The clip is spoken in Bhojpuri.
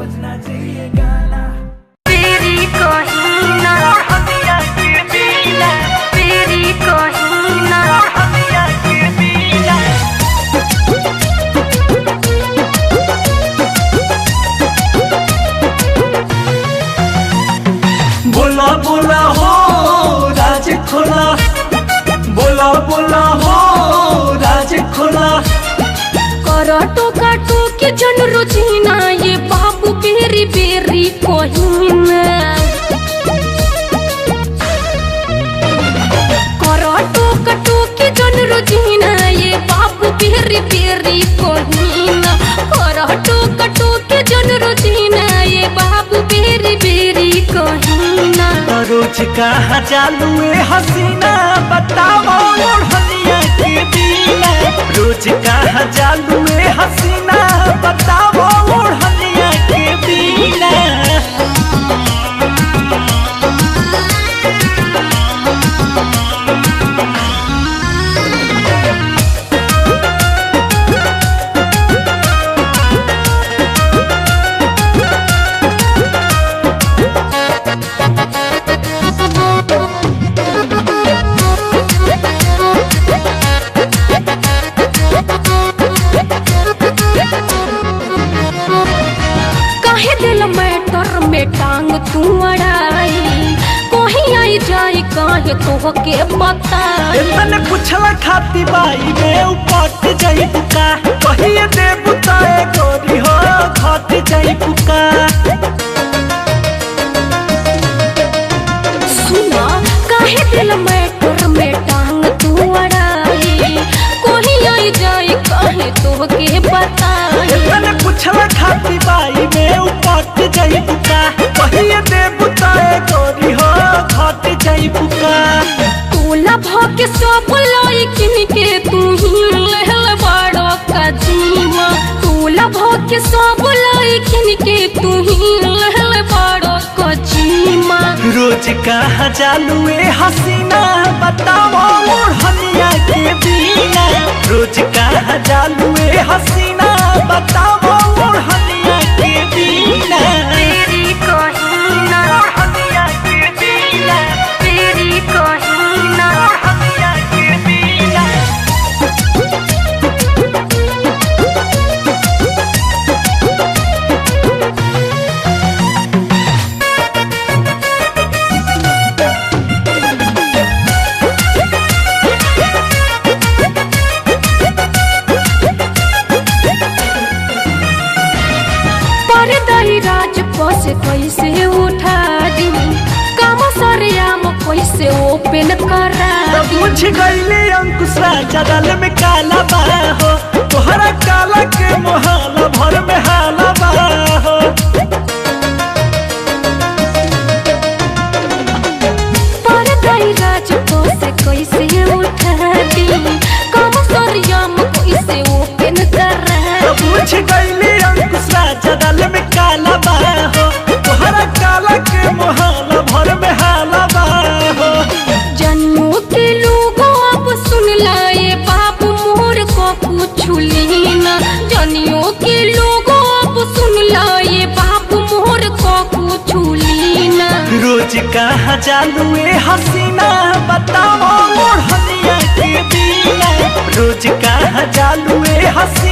बजना चाहिए गाना तेरी कहीना हदिया के बीना तेरी कहीना हदिया के बीना बोला बोला हो राज खोला बोला बोला हो राज खोला कराटो काटो के जन रोजीना ये बाबू बेरी बेरी कहीना कराटो काटो के जन रोजीना ये बाबू बेरी बेरी कहीना कराटो काटो के जन रोजीना ये बाबू बेरी बेरी कहीना रोज कहाँ चालू है हसीना बताओ ओढ़निया के बीना रोज कहाँ चालू है हसीना बताओ ओढ़निया के बीना काहे दिल मैटर में टांग तू अड़ाई कहीं आई जाई काहे तो के बताई इतने पूछला खाती बाई में उपट जाई बुका कहिए दे बुताए गोरी हो घट जाई बुका सुना काहे दिल मैटर में टांग तू अड़ाई कहीं आई जाई काहे तो के बताई इतने पूछला खाती बाई में उपट जाई बुका कहिए दे बुताए गोरी हो घट जाई बुका तोला भके सब लइकिन के तू ही लहल बड़ो का जीवा तोला भके सब लइकिन के तू ही लहल बड़ो का जीवा रोज कहाँ चालू है हसीना बताओ ओढ़निया के बीना रोज कहाँ चालू है हसीना बताओ ओढ़निया के बीना तेरी कहीना ओढ़निया के बीना तेरी कहीना ओढ़निया के बीना परदाई राज पस कैसे उठा दी काम सरेआम कैसे ओपन करा दी मुझ गईले अंकुश राजा दल में काला बा हो तोहरा काला के मोहाला भर में हाला बा हो परदाई राज पस कैसे उठा दी काम सरेआम कैसे ओपन करा दी मुझ गईले अंकुश राजा दल में काला बा हो तोहरा काला के मोहाला भर में हाला बा हो जन्मों के लोगों अब सुन लाए बाप मोर को कुछ लेना जनियों के लोगों अब सुन लाए बाप मोर को कुछ लेना रोज कहाँ चालू है हसीना बताओ ओढ़निया के बीना रोज कहाँ चालू है हसीना